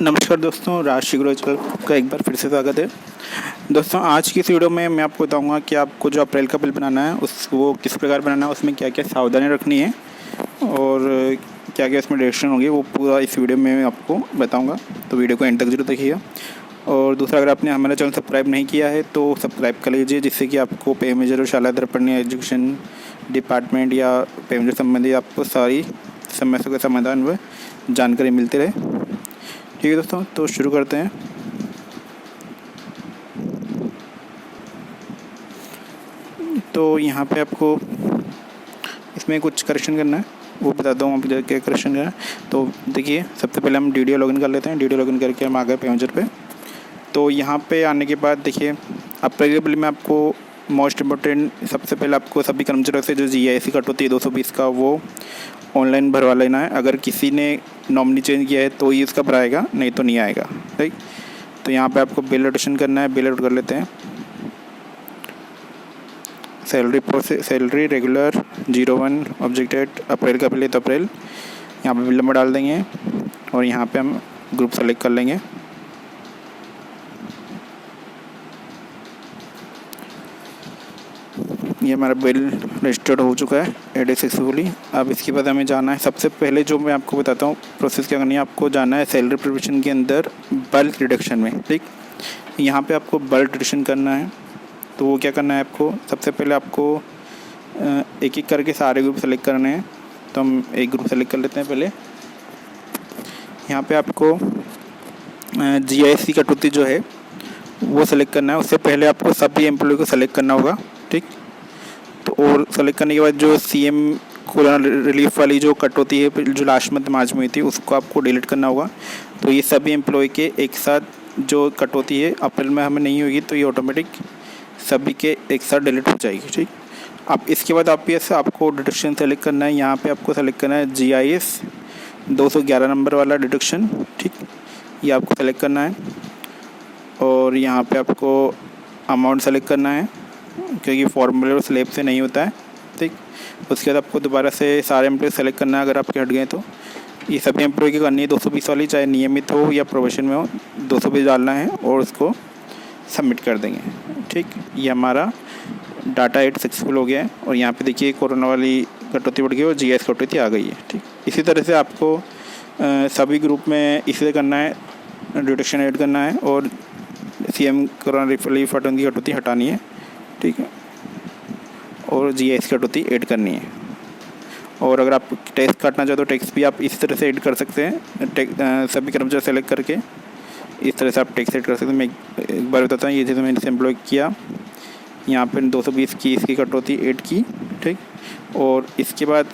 नमस्कार दोस्तों, राशि ग्रो चैनल का एक बार फिर से स्वागत है। दोस्तों, आज की इस वीडियो में मैं आपको बताऊंगा कि आपको जो अप्रैल का बिल बनाना है वो किस प्रकार बनाना है, उसमें क्या क्या सावधानी रखनी है और क्या क्या इसमें डायरेक्शन होगी, वो पूरा इस वीडियो में मैं आपको बताऊंगा। तो वीडियो को एंड तक जरूर देखिएगा। और दूसरा, अगर आपने हमारा चैनल सब्सक्राइब नहीं किया है तो सब्सक्राइब कर लीजिए, जिससे कि आपको पे मेजर और शाला दर्पण एजुकेशन डिपार्टमेंट या पे मेजर संबंधी आपको सारी समस्याओं के समाधान व जानकारी मिलती रहे। ठीक है दोस्तों, तो शुरू करते हैं। तो यहाँ पे आपको इसमें कुछ करेक्शन करना है, वो बताता हूँ आपको क्या करेक्शन करना है। तो देखिए, सबसे पहले हम DDO लॉगिन कर लेते हैं। DDO लॉगिन करके हम आ गए पेमेंजर पे। तो यहाँ पे आने के बाद देखिए, अप्रैल के बिल में आपको मोस्ट इम्पोर्टेंट सबसे पहले आपको सभी कर्मचारियों से जो GIC कट होती है 220 का, वो ऑनलाइन भरवा लेना है। अगर किसी ने नॉमिनी चेंज किया है तो ही इसका भराएगा, नहीं तो नहीं आएगा। ठीक, तो यहाँ पे आपको बिल एडिशन करना है। बिल एड कर लेते हैं। सैलरी रेगुलर 01 ऑब्जेक्टेड अप्रैल का बिल है तो अप्रैल, यहाँ पे बिल नंबर डाल देंगे और यहाँ पे हम ग्रुप सेलेक्ट कर लेंगे। ये हमारा बिल रजिस्टर्ड हो चुका है, एड सक्सेसफुली। अब इसके बाद हमें जाना है, सबसे पहले जो मैं आपको बताता हूँ प्रोसेस क्या करनी है। आपको जाना है सैलरी प्रोविजन के अंदर बल्क रिडक्शन में। ठीक, यहाँ पे आपको बल्क रिडक्शन करना है। तो वो क्या करना है, आपको सबसे पहले आपको एक एक करके सारे ग्रुप सेलेक्ट करने हैं। तो हम एक ग्रुप सेलेक्ट कर लेते हैं। पहले यहाँ पे आपको GIC कटौती जो है वो सेलेक्ट करना है। उससे पहले आपको सभी एम्प्लॉय को सेलेक्ट करना होगा। ठीक, तो और सेलेक्ट करने के बाद जो CM कोरोना रिलीफ वाली जो कट होती है जो लास्ट मंथ मार्च में हुई थी, उसको आपको डिलीट करना होगा। तो ये सभी एम्प्लॉय के एक साथ जो कट होती है अप्रैल में हमें नहीं होगी, तो ये ऑटोमेटिक सभी के एक साथ डिलीट हो जाएगी। ठीक, अब इसके बाद आपको डिडक्शन सेलेक्ट करना है। यहाँ पे आपको सेलेक्ट करना है GIS 211 नंबर वाला डिडक्शन। ठीक, ये आपको सेलेक्ट करना है और यहाँ पे आपको अमाउंट सेलेक्ट करना है, क्योंकि फॉर्मूले और स्लैब से नहीं होता है। ठीक, उसके बाद आपको दोबारा से सारे एम्प्लॉय सेलेक्ट करना है। अगर आपके हट गए तो ये सभी एम्प्लॉय की करनी है 220 वाली, चाहे नियमित हो या प्रोबेशन में हो, 220 डालना है और उसको सबमिट कर देंगे। ठीक, ये हमारा डाटा एड सक्सेसफुल हो गया है। और यहाँ पे देखिए कोरोना वाली कटौती बढ़ गई और GIS कटौती आ गई है। ठीक, इसी तरह से आपको सभी ग्रुप में इसे करना है, डिडक्शन ऐड करना है और CM कोरोना रिलीफ फंड की कटौती हटानी है। ठीक है, और GIS कटौती ऐड करनी है। और अगर आप टैक्स काटना चाहो तो टैक्स भी आप इस तरह से ऐड कर सकते हैं। सभी कर्मचारी सेलेक्ट करके इस तरह से आप टैक्स ऐड कर सकते हैं। मैं एक बार बताता हूँ, ये जैसे मैंने एम्प्लॉय किया, यहाँ पर 220 की इसकी कटौती ऐड की। ठीक, और इसके बाद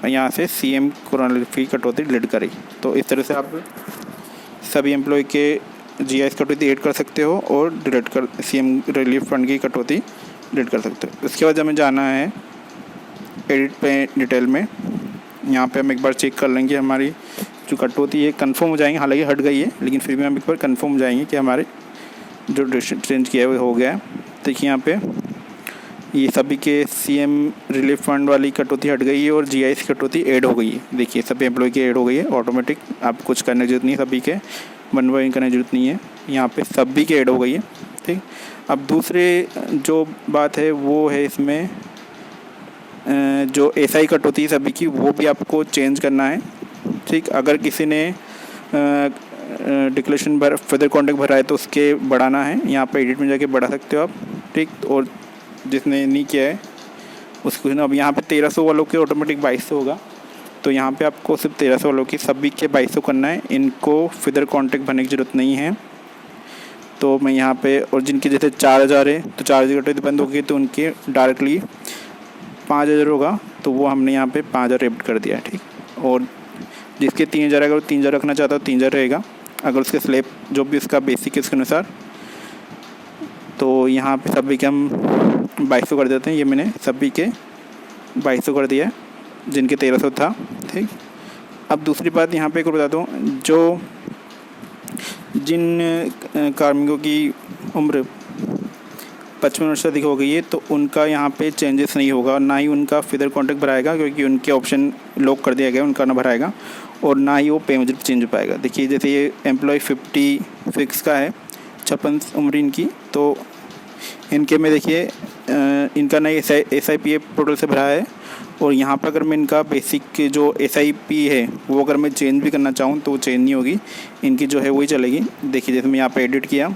यहाँ से CM कोरोना रिलीफ की कटौती डिलीट करी। तो इस तरह से आप सभी एम्प्लॉय के GIS कटौती ऐड कर सकते हो और डिलीट कर CM रिलीफ फंड की कटौती डिलीट कर सकते हो। उसके बाद हमें जाना है एडिट पे डिटेल में। यहाँ पे हम एक बार चेक कर लेंगे हमारी जो कटौती है कंफर्म हो जाएंगे। हालांकि हट गई है, लेकिन फिर भी हम एक बार कंफर्म हो जाएंगे कि हमारे जो चेंज किया है वो हो गया है। देखिए, यहाँ पे ये सभी के CM रिलीफ फंड वाली कटौती हट गई है और GIS कटौती ऐड हो गई है। देखिए, सभी एम्प्लॉय की ऐड हो गई है ऑटोमेटिक। आप कुछ करने की जरूरत नहीं है, सभी के वन बाय वन करने की जरूरत नहीं है। यहाँ पे सभी के ऐड हो गई है। ठीक, अब दूसरे जो बात है वो है इसमें जो SI कटौती है सभी की, वो भी आपको चेंज करना है। ठीक, अगर किसी ने डिक्लेरेशन फर्दर कॉन्टेक्ट भरा है तो उसके बढ़ाना है। यहाँ पे एडिट में जाके बढ़ा सकते हो आप। ठीक, और जिसने नहीं किया है उसको अब यहाँ पे 1300 वालों के ऑटोमेटिक 2200 होगा। तो यहाँ पे आपको सिर्फ 1300 वालों की सभी के 2200 करना है। इनको फर्दर कॉन्टेक्ट भरने की ज़रूरत नहीं है। तो मैं यहाँ पे, और जिनके जैसे 4000 है तो 4000 कटौती बंद होगी तो उनके डायरेक्टली 5000 होगा, तो वो हमने यहाँ पे 5000 एड कर दिया है। ठीक, और जिसके 3000 अगर 3000 रखना चाहता है 3000 रहेगा। अगर उसके स्लैब जो भी उसका बेसिक है उसके अनुसार, तो यहाँ पे सभी के हम 2200 कर देते हैं। ये मैंने सभी के 2200 कर दिया है जिनके 1300 था। ठीक, अब दूसरी बात यहाँ पे एक और बताता हूँ, जो जिन कार्मिकों की उम्र 55 वर्ष से अधिक हो गई है तो उनका यहाँ पे चेंजेस नहीं होगा, ना ही उनका फर्दर कॉन्ट्रैक्ट भराएगा, क्योंकि उनके ऑप्शन लॉक कर दिया गया, उनका ना भराएगा। और ना ही वो पे मेजर पे चेंज हो पाएगा। देखिए जैसे ये एम्प्लॉय 56 का है, 56 उम्र इनकी, तो इनके में देखिए इनका ना SIPF पोर्टल से भरा है, और यहाँ पर अगर मैं इनका बेसिक जो SIP है वो अगर मैं चेंज भी करना चाहूँ तो वो चेंज नहीं होगी, इनकी जो है वही चलेगी। देखिए जैसे मैं यहाँ पे एडिट किया,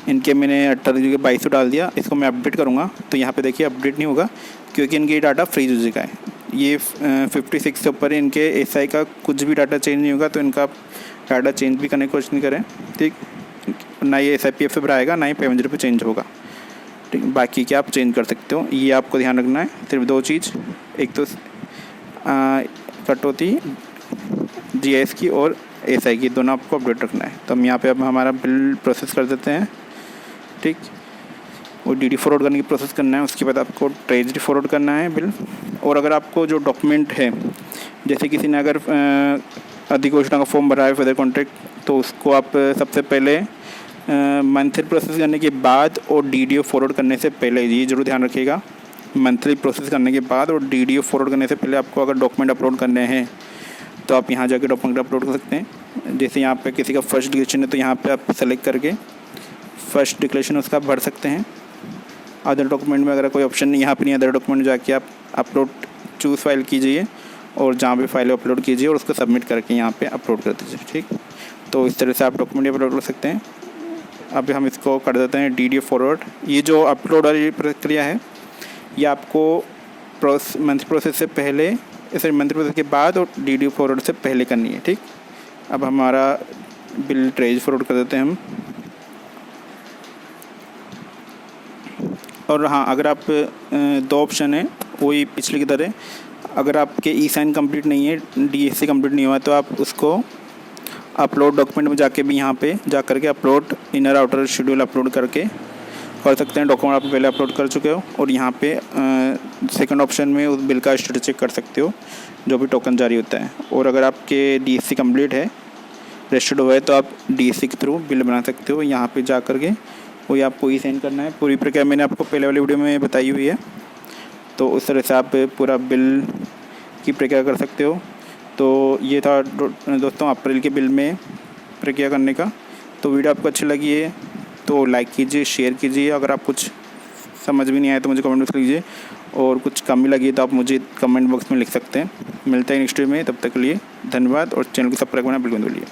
इनके मैंने 18 की 2200 डाल दिया, इसको मैं अपडेट करूँगा तो यहाँ पे देखिए अपडेट नहीं होगा क्योंकि इनकी डाटा फ्रीज हो चुका है। ये 56 से ऊपर इनके SI का कुछ भी डाटा चेंज नहीं होगा, तो इनका डाटा चेंज भी करने की कोशिश नहीं करें, ठीक। ना ये SIPF से भराएगा, ना ही पे मेजर पे चेंज होगा, ठीक। बाकी क्या आप चेंज कर सकते हो, ये आपको ध्यान रखना है। सिर्फ 2 चीज़, एक तो कटौती GIS की और SI की, दोनों आपको अपडेट रखना है। तो हम यहाँ पे अब हमारा बिल प्रोसेस कर देते हैं, ठीक। वो DD फॉरवर्ड करने की प्रोसेस करना है, उसके बाद आपको ट्रेजरी फॉरवर्ड करना है बिल। और अगर आपको जो डॉक्यूमेंट है, जैसे किसी ने अगर अधिघोषणा का फॉर्म भरा है फर्दर कॉन्ट्रैक्ट, तो उसको आप सबसे पहले मंथली प्रोसेस करने के बाद और DDO फॉरवर्ड करने से पहले, ये जरूर ध्यान रखिएगा, मंथली प्रोसेस करने के बाद और DDO फॉरवर्ड करने से पहले आपको अगर डॉक्यूमेंट अपलोड करने हैं तो आप यहाँ जाके डॉक्यूमेंट अपलोड कर सकते हैं। जैसे यहाँ पे किसी का फर्स्ट डिक्लेरेशन है तो यहाँ पे आप सेलेक्ट करके फर्स्ट डिक्लेरेशन उसका भर सकते हैं। अदर डॉक्यूमेंट में अगर कोई ऑप्शन नहीं, यहाँ पे नहीं, अदर डॉक्यूमेंट जाके आप अपलोड चूज़ फाइल कीजिए और जहाँ पे फाइल अपलोड कीजिए और उसको सबमिट करके यहाँ पे अपलोड कर दीजिए, ठीक। तो इस तरह से आप डॉक्यूमेंट अपलोड कर सकते हैं। अभी हम इसको कर देते हैं DDO फॉरवर्ड। ये जो अपलोड वाली प्रक्रिया है ये आपको मंथली प्रोसेस से पहले, सॉरी मंथली प्रोसेस के बाद और DDO फॉरवर्ड से पहले करनी है, ठीक। अब हमारा बिल ट्रेज फॉरवर्ड कर देते हैं हम। और हाँ, अगर आप 2 ऑप्शन है वही पिछले की तरह, अगर आपके E-साइन कंप्लीट नहीं है, DSC कंप्लीट नहीं हुआ, तो आप उसको अपलोड डॉक्यूमेंट में जाके भी यहाँ पे जा करके upload inner outer schedule upload करके कर सकते हैं। डॉक्यूमेंट आप पहले अपलोड कर चुके हो और यहाँ पे सेकंड ऑप्शन में उस बिल का स्टेटस चेक कर सकते हो जो भी टोकन जारी होता है। और अगर आपके DSC कंप्लीट है, रजिस्टर्ड हुआ है, तो आप DSC के थ्रू बिल बना सकते हो। यहाँ पे जा करके वही आपको E-साइन करना है। पूरी प्रक्रिया मैंने आपको पहले वाली वीडियो में बताई हुई है, तो उस तरह से आप पूरा बिल की प्रक्रिया कर सकते हो। तो ये था दोस्तों अप्रैल के बिल में प्रक्रिया करने का। तो वीडियो आपको अच्छी लगी है तो लाइक कीजिए, शेयर कीजिए। अगर आप कुछ समझ भी नहीं आया तो मुझे कमेंट बॉक्स में लीजिए, और कुछ कमी लगी तो आप मुझे कमेंट बॉक्स में लिख सकते हैं। मिलते हैं नेक्स्ट वीडियो में, तब तक के लिए धन्यवाद, और चैनल को सब्सक्राइब करना बिल्कुल मत भूलिए।